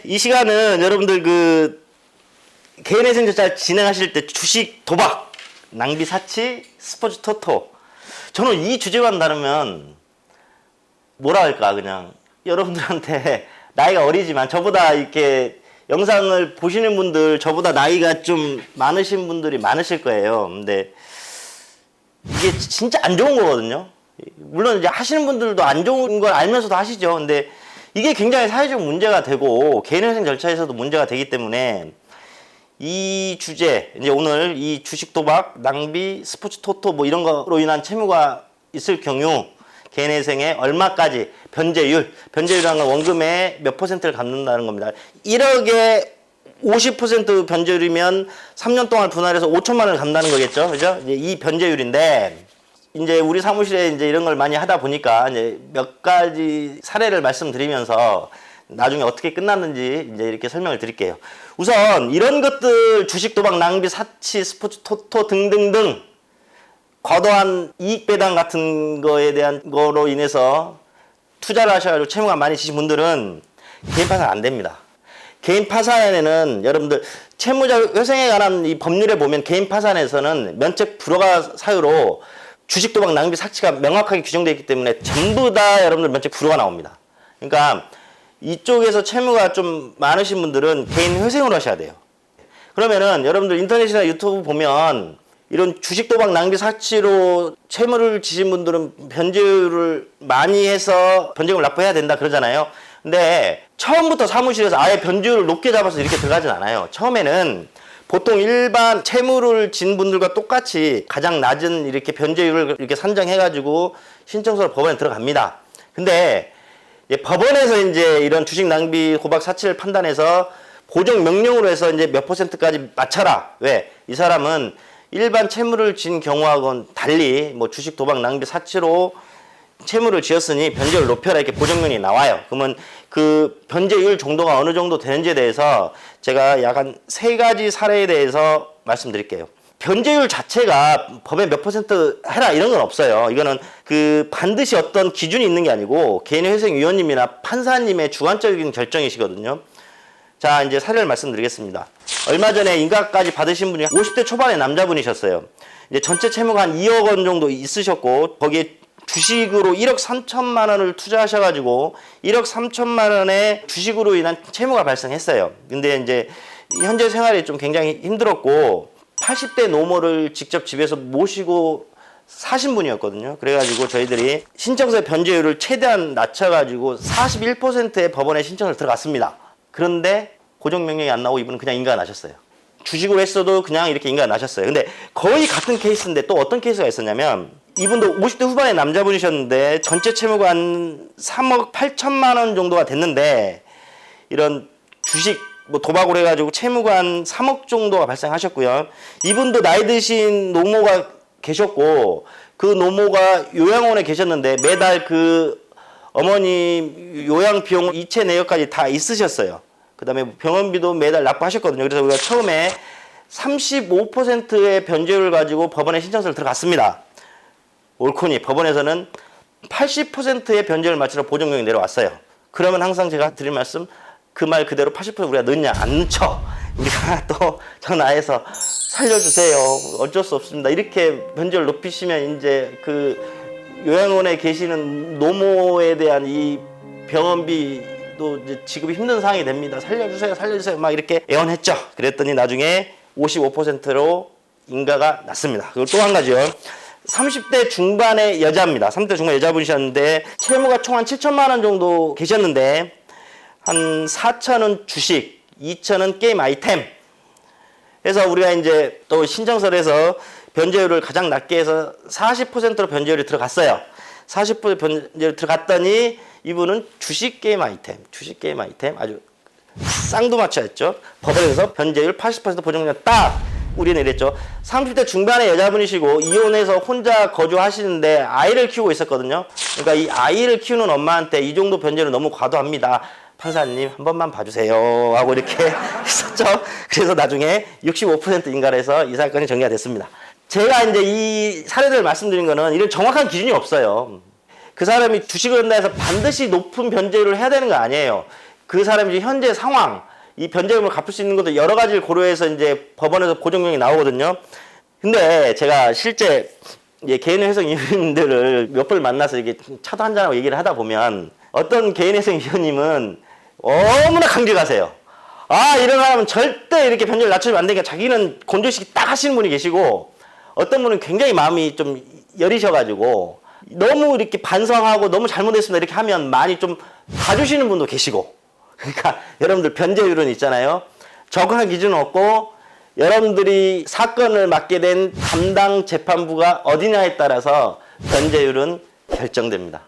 이 시간은 여러분들 그 개인회생 절차 진행하실 때 주식 도박, 낭비 사치, 스포츠 토토. 저는 이 주제만 다루면 뭐라 할까 그냥 여러분들한테 나이가 어리지만 저보다 이렇게 영상을 보시는 분들 저보다 나이가 좀 많으신 분들이 많으실 거예요. 근데 이게 진짜 안 좋은 거거든요. 물론 이제 하시는 분들도 안 좋은 걸 알면서도 하시죠. 근데 이게 굉장히 사회적 문제가 되고 개인회생 절차에서도 문제가 되기 때문에 이 주제, 이제 오늘 이 주식 도박, 낭비, 스포츠 토토 뭐 이런 거로 인한 채무가 있을 경우 개인회생에 얼마까지 변제율이라는 건 원금의 몇 퍼센트를 갚는다는 겁니다. 1억에 50% 변제율이면 3년 동안 분할해서 5천만 원을 갚는다는 거겠죠. 그죠? 이제 이 변제율인데 이제 우리 사무실에 이제 이런 걸 많이 하다 보니까 이제 몇 가지 사례를 말씀드리면서 나중에 어떻게 끝났는지 이제 이렇게 설명을 드릴게요. 우선 이런 것들 주식 도박 낭비 사치 스포츠 토토 등등등 과도한 이익 배당 같은 거에 대한 거로 인해서 투자를 하셔가지고 채무가 많이 지신 분들은 개인 파산 안 됩니다. 개인 파산에는 여러분들 채무자 회생에 관한 이 법률에 보면 개인 파산에서는 면책 불허가 사유로 주식 도박 낭비 사치가 명확하게 규정되어 있기 때문에 전부 다 여러분들 면책 불허가 나옵니다. 그러니까 이쪽에서 채무가 좀 많으신 분들은 개인 회생으로 하셔야 돼요. 그러면은 여러분들 인터넷이나 유튜브 보면 이런 주식 도박 낭비 사치로 채무를 지신 분들은 변제율을 많이 해서 변제금을 납부해야 된다 그러잖아요. 근데 처음부터 사무실에서 아예 변제율을 높게 잡아서 이렇게 들어가진 않아요. 처음에는 보통 일반 채무를 진 분들과 똑같이 가장 낮은 이렇게 변제율을 이렇게 산정해가지고 신청서로 법원에 들어갑니다. 근데 법원에서 이제 이런 주식 낭비 도박 사치를 판단해서 보정 명령으로 해서 이제 몇 퍼센트까지 맞춰라. 왜? 이 사람은 일반 채무를 진 경우하고는 달리 뭐 주식 도박 낭비 사치로 채무를 지었으니 변제율을 높여라 이렇게 보정명령이 나와요. 그러면 그 변제율 정도가 어느 정도 되는지에 대해서 제가 약간 3가지 사례에 대해서 말씀드릴게요. 변제율 자체가 법에 몇 퍼센트 해라 이런 건 없어요. 이거는 그 반드시 어떤 기준이 있는 게 아니고 개인회생위원님이나 판사님의 주관적인 결정이시거든요. 자, 이제 사례를 말씀드리겠습니다. 얼마 전에 인가까지 받으신 분이 50대 초반의 남자분이셨어요. 이제 전체 채무가 한 2억 원 정도 있으셨고 거기에 주식으로 1억 3천만 원을 투자하셔가지고 1억 3천만 원의 주식으로 인한 채무가 발생했어요. 근데 이제 현재 생활이 좀 굉장히 힘들었고 80대 노모를 직접 집에서 모시고 사신 분이었거든요. 그래가지고 저희들이 신청서의 변제율을 최대한 낮춰가지고 41%의 법원에 신청을 들어갔습니다. 그런데 고정명령이 안 나오고 이분은 그냥 인가가 나셨어요. 주식으로 했어도 그냥 이렇게 인가가 나셨어요. 근데 거의 같은 케이스인데 또 어떤 케이스가 있었냐면 이분도 50대 후반의 남자분이셨는데 전체 채무가 한 3억 8천만 원 정도가 됐는데 이런 주식 뭐 도박으로 해가지고 채무가 한 3억 정도가 발생하셨고요. 이분도 나이 드신 노모가 계셨고 그 노모가 요양원에 계셨는데 매달 그 어머니 요양 비용 이체 내역까지 다 있으셨어요. 그 다음에 병원비도 매달 납부하셨거든요. 그래서 우리가 처음에 35%의 변제율을 가지고 법원에 신청서를 들어갔습니다. 옳거니 법원에서는 80%의 변제율을 맞추러 보정명령이 내려왔어요. 그러면 항상 제가 드릴 말씀 그 말 그대로 80% 우리가 넣냐 안 넣죠. 우리가 또 저 나이에서 살려주세요. 어쩔 수 없습니다. 이렇게 변제율 높이시면 이제 그 요양원에 계시는 노모에 대한 이 병원비도 이제 지급이 힘든 상황이 됩니다. 살려주세요, 살려주세요. 막 이렇게 애원했죠. 그랬더니 나중에 55%로 인가가 났습니다. 그리고 또 한 가지요. 30대 중반의 여자입니다. 30대 중반 여자분이셨는데 채무가 총 한 7천만 원 정도 계셨는데 한 4천은 주식, 2천은 게임 아이템. 그래서 우리가 이제 또 신청서를 해서 변제율을 가장 낮게 해서 40%로 변제율이 들어갔어요. 40% 변제율 들어갔더니 이분은 주식 게임 아이템 아주 쌍두마차였죠. 법원에서 변제율 80% 보정령 딱 우리는 이랬죠. 30대 중반의 여자분이시고 이혼해서 혼자 거주하시는데 아이를 키우고 있었거든요. 그러니까 이 아이를 키우는 엄마한테 이 정도 변제율은 너무 과도합니다. 판사님 한 번만 봐주세요 하고 이렇게 했었죠. 그래서 나중에 65% 인가를 해서 이 사건이 정리가 됐습니다. 제가 이제 이 사례들을 말씀드린 거는 이런 정확한 기준이 없어요. 그 사람이 주식을 한다 해서 반드시 높은 변제율을 해야 되는 거 아니에요. 그 사람이 이제 현재 상황, 이 변제금을 갚을 수 있는 것도 여러 가지를 고려해서 이제 법원에서 보정령이 나오거든요. 근데 제가 실제 개인회생 위원님들을 몇 번 만나서 이게 차도 한잔하고 얘기를 하다 보면 어떤 개인회생 위원님은 너무나 강력하세요. 아, 이런 사람은 절대 이렇게 변제를 낮추면 안 되니까 자기는 곤조식이 딱 하시는 분이 계시고 어떤 분은 굉장히 마음이 좀 여리셔가지고 너무 이렇게 반성하고 너무 잘못했습니다 이렇게 하면 많이 좀 봐주시는 분도 계시고 그러니까 여러분들 변제율은 있잖아요. 적응한 기준은 없고 여러분들이 사건을 맡게 된 담당 재판부가 어디냐에 따라서 변제율은 결정됩니다.